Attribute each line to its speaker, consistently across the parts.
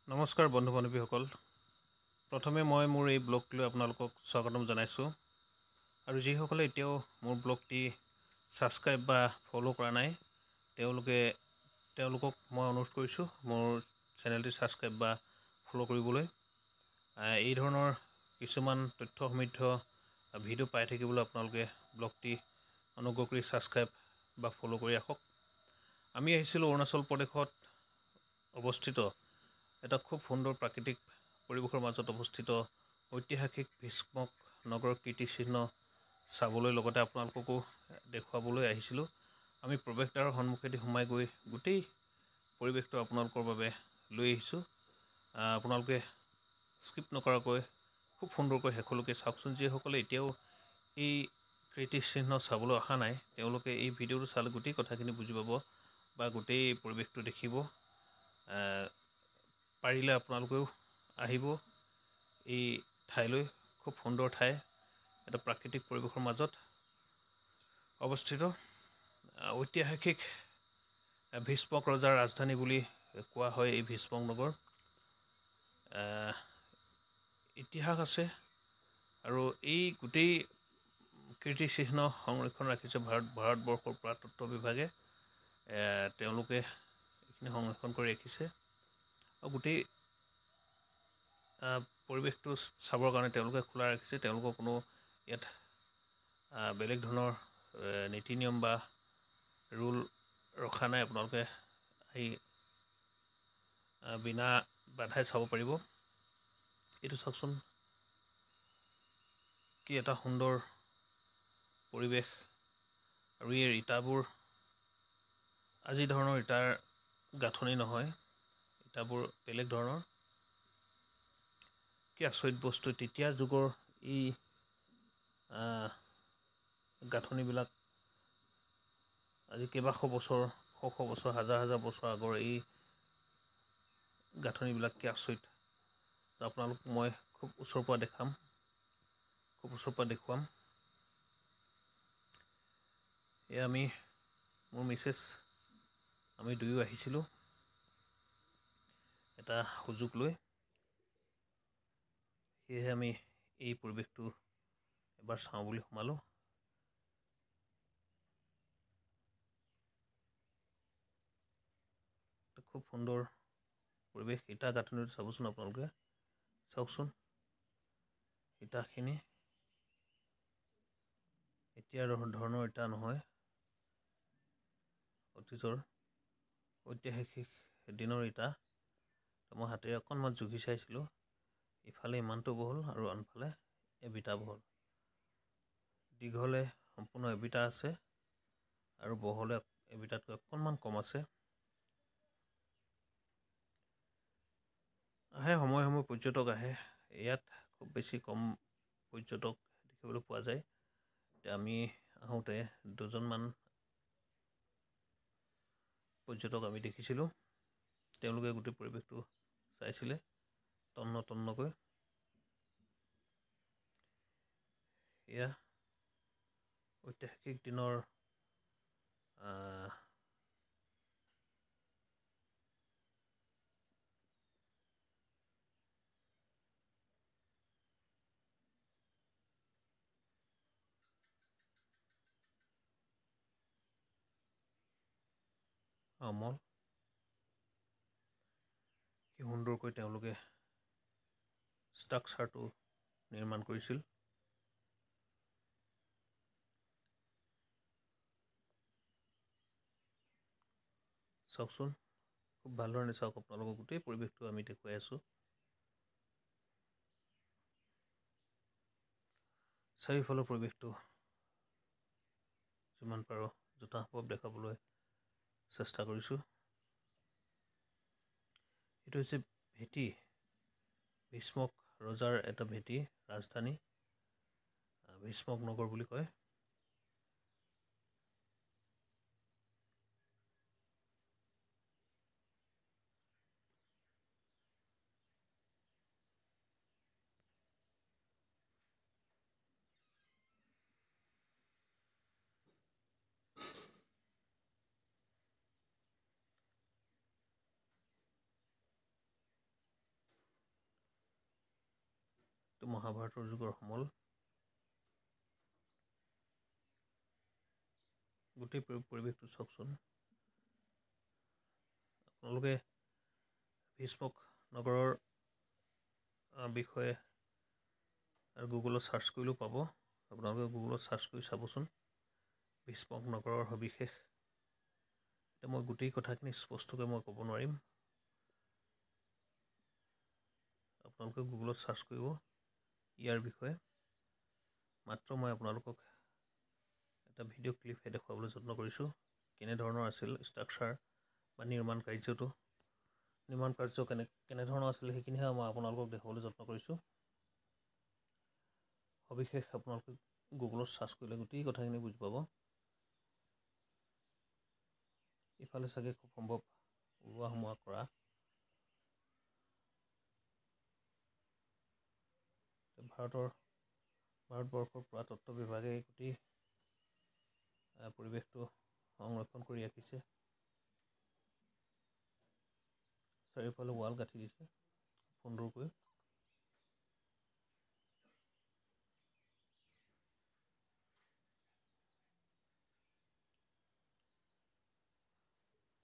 Speaker 1: নমস্কাৰ বন্ধু বান্ধৱীসকল। প্ৰথমে মই মোৰ এই ব্লগটোলৈ আপোনালোকক স্বাগতম জনাইছোঁ। আৰু যিসকলে এতিয়াও মোৰ ব্লগটি ছাবস্ক্ৰাইব বা ফ'ল' কৰা নাই তেওঁলোকক মই অনুৰোধ কৰিছোঁ মোৰ চেনেলটি ছাবস্ক্ৰাইব বা ফ'ল' কৰিবলৈ। এই ধৰণৰ কিছুমান তথ্য সমৃদ্ধ ভিডিঅ' পাই থাকিবলৈ আপোনালোকে ব্লগটি অনুগ্ৰহ কৰি ছাবস্ক্ৰাইব বা ফ'ল' কৰি ৰাখক। আমি আহিছিলোঁ অৰুণাচল প্ৰদেশত অৱস্থিত এটা খুব সুন্দৰ প্ৰাকৃতিক পৰিৱেশৰ মাজত অৱস্থিত ঐতিহাসিক ভীষ্মক নগৰৰ কীৰ্তিচিহ্ন চাবলৈ, লগতে আপোনালোককো দেখুৱাবলৈ আহিছিলোঁ। আমি প্ৰৱেশদ্বাৰৰ সন্মুখেদি সোমাই গৈ গোটেই পৰিৱেশটো আপোনালোকৰ বাবে লৈ আহিছোঁ। আপোনালোকে স্কিপ নকৰাকৈ খুব সুন্দৰকৈ শেষলৈকে চাওকচোন। যিসকলে এতিয়াও এই কীৰ্তিচিহ্ন চাবলৈ অহা নাই তেওঁলোকে এই ভিডিঅ'টো চালে গোটেই কথাখিনি বুজি পাব বা গোটেই পৰিৱেশটো দেখিব। পাৰিলে আপোনালোকেও আহিব এই ঠাইলৈ। খুব সুন্দৰ ঠাই, এটা প্ৰাকৃতিক পৰিৱেশৰ মাজত অৱস্থিত ঐতিহাসিক ভীষ্মক ৰজাৰ ৰাজধানী বুলি কোৱা হয় এই ভীষ্মক নগৰ। ইতিহাস আছে আৰু এই গোটেই কীৰ্তিচিহ্ন সংৰক্ষণ ৰাখিছে ভাৰতবৰ্ষৰ পুৰাতত্ত্ব বিভাগে। তেওঁলোকে এইখিনি সংৰক্ষণ কৰি ৰাখিছে আৰু গোটেই পৰিৱেশটো চাবৰ কাৰণে তেওঁলোকে খোলা ৰাখিছে। তেওঁলোকৰ কোনো ইয়াত বেলেগ ধৰণৰ নীতি নিয়ম বা ৰুল ৰখা নাই। আপোনালোকে আহি বিনা বাধাই চাব পাৰিব। এইটো চাওকচোন, কি এটা সুন্দৰ পৰিৱেশ। আৰু এই ইটাবোৰ আজি ধৰণৰ ইটাৰ গাঁথনি নহয়, ইটাবোৰ বেলেগ ধৰণৰ। কি আচৰিত বস্তু, তেতিয়া যুগৰ এই গাঁথনিবিলাক আজি কেইবাশ বছৰ, শ বছৰ, হাজাৰ হাজাৰ বছৰ আগৰ এই গাঁথনিবিলাক কি আচৰিত। আপোনালোকক মই খুব ওচৰৰ পৰা দেখুৱাম। এয়া মোৰ মিছেছ আমি দুয়ো আহিছিলোঁ এটা সুযোগ লৈ। সেয়েহে আমি এই পৰিৱেশটো এবাৰ চাওঁ বুলি সোমালোঁ। খুব সুন্দৰ পৰিৱেশ। ইটা গাঁথনিটো চাবচোন, আপোনালোকে চাওকচোন ইটাখিনি এতিয়াৰ ধৰণৰ ইটা নহয়, অতীজৰ ঐতিহাসিক দিনৰ ইটা। মই হাতেৰে অকণমান জুখি চাইছিলোঁ, ইফালে ইমানটো বহল আৰু আনফালে এবিটা বহল। দীঘলে সম্পূৰ্ণ এবিটা আছে আৰু বহলে এবিটাতকৈ অকণমান কম আছে। সময়ে সময়ে পৰ্যটক আহে। ইয়াত খুব বেছি কম পৰ্যটক দেখিবলৈ পোৱা যায়। এতিয়া আমি আহোঁতে দুজনমান পৰ্যটক আমি দেখিছিলোঁ। তেওঁলোকে গোটেই পৰিৱেশটো চাইছিলে তন্নকৈ। এয়া ঐতিহাসিক দিনৰ আমল। কি সুন্দৰকৈ তেওঁলোকে ষ্ট্ৰাকচাৰটো নিৰ্মাণ কৰিছিল। চাওকচোন, খুব ভাল ধৰণে চাওক। আপোনালোকক গোটেই পৰিৱেশটো আমি দেখুৱাই আছোঁ। চাৰিওফালৰ পৰিৱেশটো যিমান পাৰোঁ যথাসম্ভৱ দেখাবলৈ চেষ্টা কৰিছোঁ। এইটো হৈছে ভেটি, ভীষ্মক ৰজাৰ এটা ভেটি, ৰাজধানী ভীষ্মক নগৰ বুলি কয়। মহাভাৰতৰ যুগৰ সমল। গোটেই পৰিৱেশটো চাওকচোন। আপোনালোকে ভীষ্মক নগৰৰ বিষয়ে আৰু গুগলত চাৰ্চ কৰিলেও পাব। আপোনালোকে গুগলত চাৰ্চ কৰি চাবচোন ভীষ্মক নগৰৰ সবিশেষ। এতিয়া মই গোটেই কথাখিনি স্পষ্টকৈ মই ক'ব নোৱাৰিম। আপোনালোকে গুগলত চাৰ্চ কৰিব ইয়াৰ বিষয়ে। মাত্ৰ মই আপোনালোকক এটা ভিডিঅ' ক্লিপহে দেখুৱাবলৈ যত্ন কৰিছোঁ। কেনেধৰণৰ আছিল ষ্ট্ৰাকচাৰ বা নিৰ্মাণ কাৰ্য কেনেধৰণৰ আছিল সেইখিনিহে মই আপোনালোকক দেখুৱাবলৈ যত্ন কৰিছোঁ। সবিশেষ আপোনালোকে গুগলত চাৰ্চ কৰিলে গোটেই কথাখিনি বুজি পাব। ইফালে চাগে খুব সম্ভৱ ওলোৱা সোমোৱা কৰা। ভাৰতবৰ্ষৰ পুৰাতত্ত্ব বিভাগে গোটেই পৰিৱেশটো সংৰক্ষণ কৰি ৰাখিছে। চাৰিওফালে ৱাল গাঁঠি দিছে সুন্দৰকৈ।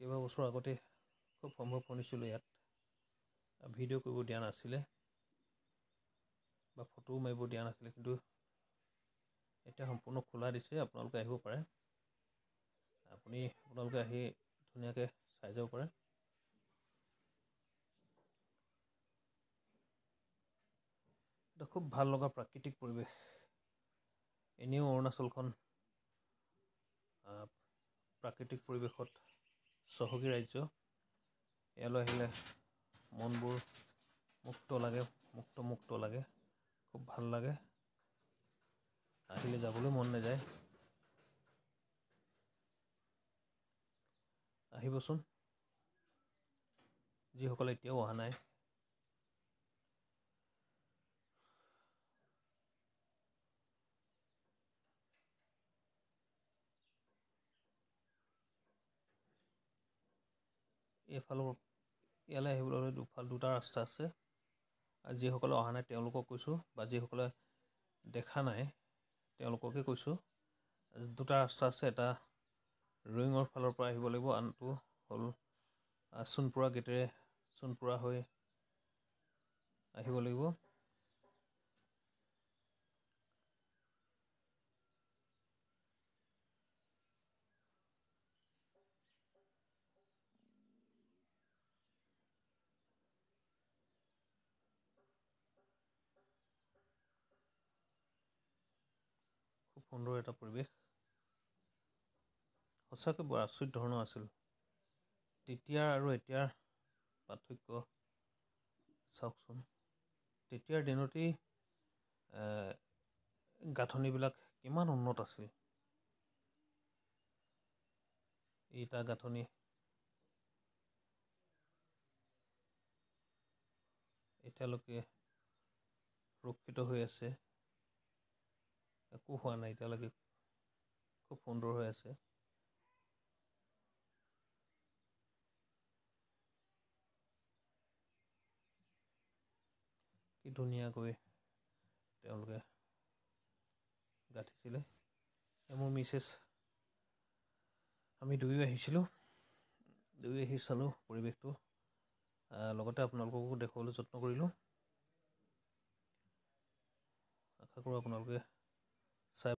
Speaker 1: কেইবাবছৰ আগতে খুব সম্ভৱ শুনিছিলোঁ ইয়াত ভিডিঅ' কৰিব দিয়া নাছিলে বা ফটোও মাৰিব দিয়া নাছিলে, কিন্তু এতিয়া সম্পূৰ্ণ খোলা দিছে। আপোনালোকে আহিব পাৰে। আপোনালোকে আহি ধুনীয়াকৈ চাই যাব পাৰে। এটা খুব ভাল লগা প্ৰাকৃতিক পৰিৱেশ। এনেও অৰুণাচলখন প্ৰাকৃতিক পৰিৱেশত চহকী ৰাজ্য। ইয়ালৈ আহিলে মনবোৰ মুক্ত লাগে, খুব ভাল লাগে। আহিলে যাবলৈ মন নাযায়। আহিবচোন যিসকলে এতিয়াও অহা নাই। ইয়ালৈ আহিবলৈ হ'লে দুটা ৰাস্তা আছে। আৰু যিসকলে অহা নাই তেওঁলোকক কৈছোঁ, বা যিসকলে দেখা নাই তেওঁলোককে কৈছোঁ, দুটা ৰাস্তা আছে। এটা ৰয়িঙৰ ফালৰ পৰা আহিব লাগিব, আনটো হ'ল সোণপুৰা গেটেৰে সোণপুৰা হৈ আহিব লাগিব। খুব সুন্দৰ এটা পৰিৱেশ। সঁচাকৈ বৰ আচৰিত ধৰণৰ আছিল। তেতিয়াৰ আৰু এতিয়াৰ পাৰ্থক্য চাওকচোন। তেতিয়াৰ দিনতেই গাঁথনিবিলাক কিমান উন্নত আছিল। ইটা গাঁথনি এতিয়ালৈকে সুৰক্ষিত হৈ আছে। একো হোৱা নাই এতিয়ালৈকে, খুব সুন্দৰ হৈ আছে। কি ধুনীয়াকৈ তেওঁলোকে গাঁঠিছিলে। মোৰ মিছেছ, আমি দুয়ো আহিছিলোঁ। দুয়ো আহি চালোঁ পৰিৱেশটো। লগতে আপোনালোককো দেখুৱাবলৈ যত্ন কৰিলোঁ। আশা কৰোঁ আপোনালোকে চাই